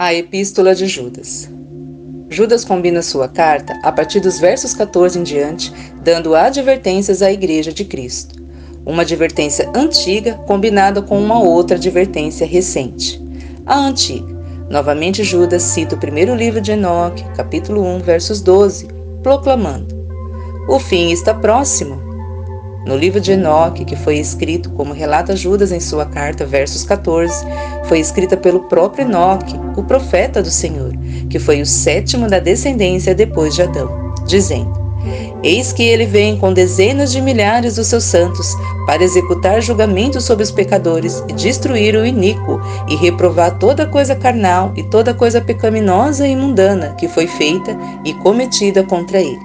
A Epístola de Judas. Judas combina sua carta a partir dos versos 14 em diante, dando advertências à Igreja de Cristo. Uma advertência antiga combinada com uma outra advertência recente. A antiga. Novamente Judas cita o primeiro livro de Enoque, capítulo 1, versos 12, proclamando: "O fim está próximo." No livro de Enoque, que foi escrito, como relata Judas em sua carta, versos 14, foi escrita pelo próprio Enoque, o profeta do Senhor, que foi o sétimo da descendência depois de Adão, dizendo: "Eis que ele vem com dezenas de milhares dos seus santos, para executar julgamento sobre os pecadores e destruir o iníquo, e reprovar toda coisa carnal e toda coisa pecaminosa e mundana que foi feita e cometida contra ele."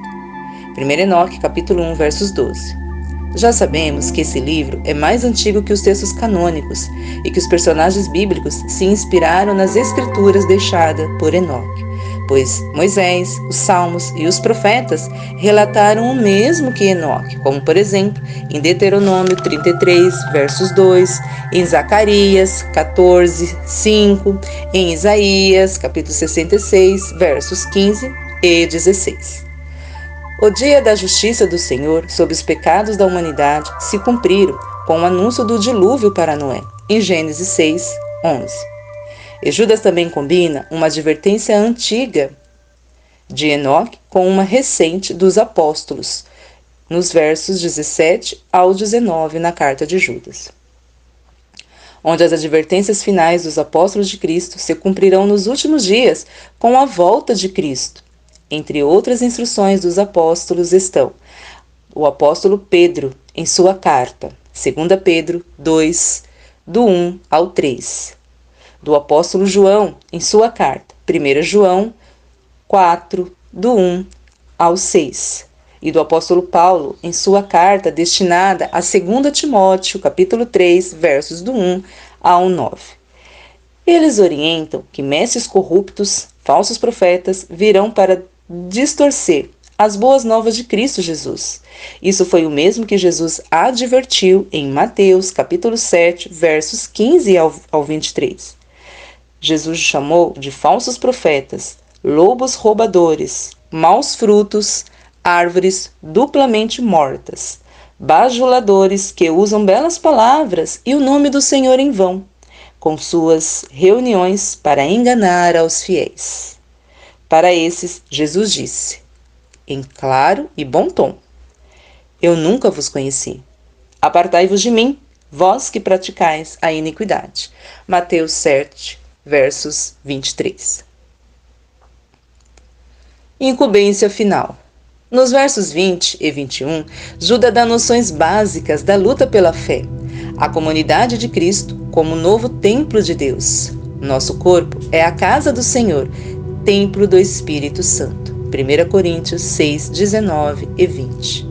1 Enoque, capítulo 1, versos 12. Já sabemos que esse livro é mais antigo que os textos canônicos e que os personagens bíblicos se inspiraram nas escrituras deixadas por Enoque, pois Moisés, os Salmos e os profetas relataram o mesmo que Enoque, como por exemplo em Deuteronômio 33, versos 2, em Zacarias 14, 5, em Isaías capítulo 66, versos 15 e 16. O dia da justiça do Senhor sobre os pecados da humanidade se cumpriram com o anúncio do dilúvio para Noé, em Gênesis 6, 11. E Judas também combina uma advertência antiga de Enoque com uma recente dos apóstolos, nos versos 17 ao 19 na carta de Judas, onde as advertências finais dos apóstolos de Cristo se cumprirão nos últimos dias com a volta de Cristo. Entre outras instruções dos apóstolos estão o apóstolo Pedro, em sua carta, 2 Pedro 2, do 1 ao 3. Do apóstolo João, em sua carta, 1 João 4, do 1 ao 6. E do apóstolo Paulo, em sua carta destinada a 2 Timóteo, capítulo 3, versos do 1 ao 9. Eles orientam que mestres corruptos, falsos profetas, virão para distorcer as boas novas de Cristo Jesus. Isso foi o mesmo que Jesus advertiu em Mateus, capítulo 7, versos 15 ao 23. Jesus chamou de falsos profetas, lobos roubadores, maus frutos, árvores duplamente mortas, bajuladores que usam belas palavras e o nome do Senhor em vão, com suas reuniões para enganar aos fiéis. Para esses, Jesus disse, em claro e bom tom: "Eu nunca vos conheci. Apartai-vos de mim, vós que praticais a iniquidade." Mateus 7, versos 23. Incumbência final. Nos versos 20 e 21, Judas dá noções básicas da luta pela fé, a comunidade de Cristo como novo templo de Deus. Nosso corpo é a casa do Senhor, templo do Espírito Santo. 1 Coríntios 6, 19 e 20.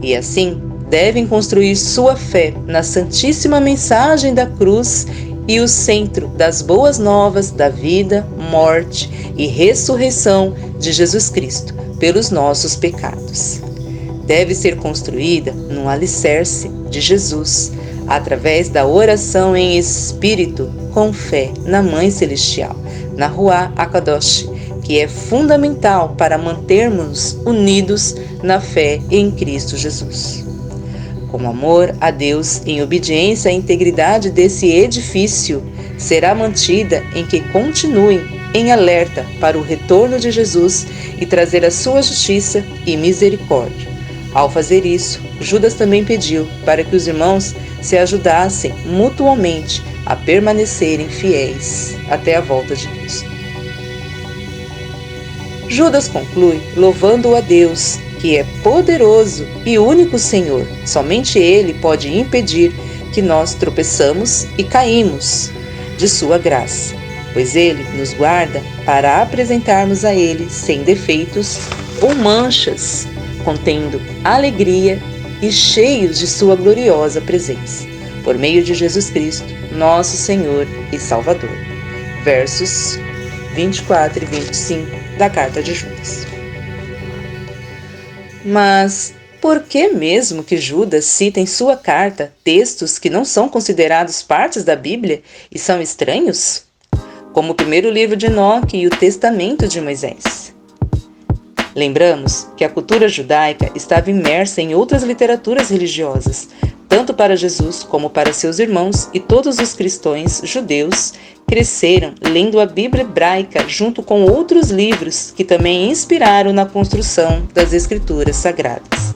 E assim, devem construir sua fé na santíssima mensagem da cruz e o centro das boas novas da vida, morte e ressurreição de Jesus Cristo pelos nossos pecados. Deve ser construída no alicerce de Jesus, através da oração em espírito, com fé na Mãe Celestial, na Ruach HaKadosh, que é fundamental para mantermos unidos na fé em Cristo Jesus. Com amor a Deus, em obediência à integridade desse edifício, será mantida em que continuem em alerta para o retorno de Jesus e trazer a sua justiça e misericórdia. Ao fazer isso, Judas também pediu para que os irmãos se ajudassem mutuamente a permanecerem fiéis até a volta de Cristo. Judas conclui louvando a Deus, que é poderoso e único Senhor. Somente Ele pode impedir que nós tropeçamos e caímos de sua graça, pois Ele nos guarda para apresentarmos a Ele sem defeitos ou manchas, contendo alegria e cheios de sua gloriosa presença, por meio de Jesus Cristo, nosso Senhor e Salvador. Versos 24 e 25 da carta de Judas. Mas por que mesmo que Judas cita em sua carta textos que não são considerados partes da Bíblia e são estranhos? como o primeiro livro de Enoque e o Testamento de Moisés. Lembramos que a cultura judaica estava imersa em outras literaturas religiosas, tanto para Jesus como para seus irmãos, e todos os cristãos judeus cresceram lendo a Bíblia hebraica junto com outros livros que também inspiraram na construção das Escrituras Sagradas.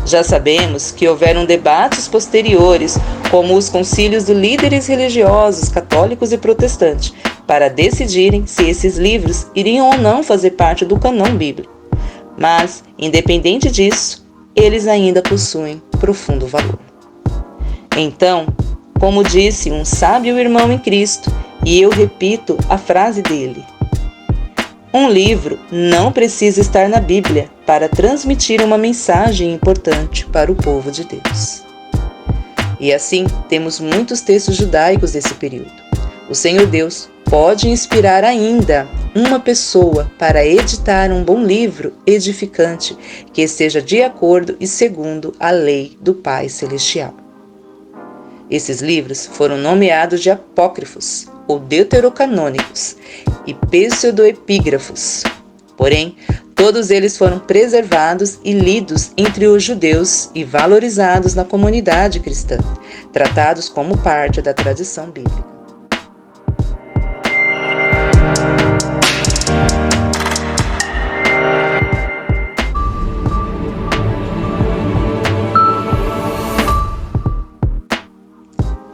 Já sabemos que houveram debates posteriores, como os concílios de líderes religiosos católicos e protestantes, para decidirem se esses livros iriam ou não fazer parte do cânon bíblico. Mas, independente disso, eles ainda possuem profundo valor. Então, como disse um sábio irmão em Cristo, e eu repito a frase dele: um livro não precisa estar na Bíblia para transmitir uma mensagem importante para o povo de Deus. E assim, temos muitos textos judaicos desse período. O Senhor Deus pode inspirar ainda uma pessoa para editar um bom livro edificante que esteja de acordo e segundo a lei do Pai Celestial. Esses livros foram nomeados de apócrifos ou deuterocanônicos e pseudoepígrafos. Porém, todos eles foram preservados e lidos entre os judeus e valorizados na comunidade cristã, tratados como parte da tradição bíblica.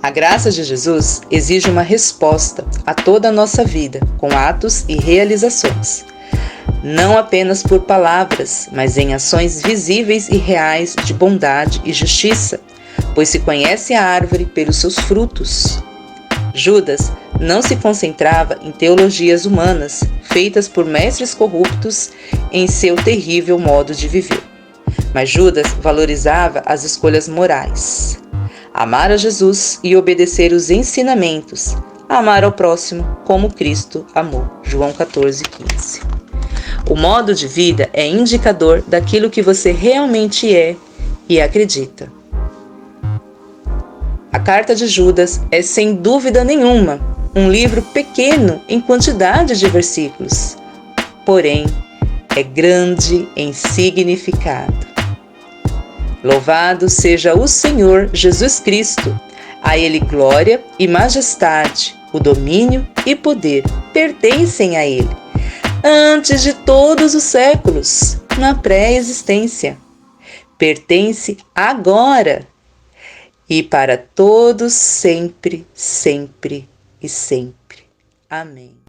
A graça de Jesus exige uma resposta a toda a nossa vida, com atos e realizações. Não apenas por palavras, mas em ações visíveis e reais de bondade e justiça, pois se conhece a árvore pelos seus frutos. Judas não se concentrava em teologias humanas, feitas por mestres corruptos em seu terrível modo de viver. Mas Judas valorizava as escolhas morais. Amar a Jesus e obedecer os ensinamentos. Amar ao próximo como Cristo amou. João 14:15. O modo de vida é indicador daquilo que você realmente é e acredita. A Carta de Judas é, sem dúvida nenhuma, um livro pequeno em quantidade de versículos, porém é grande em significado. Louvado seja o Senhor Jesus Cristo. A Ele glória e majestade, o domínio e poder pertencem a Ele, antes de todos os séculos, na pré-existência. Pertence agora e para todos sempre, sempre e sempre. Amém.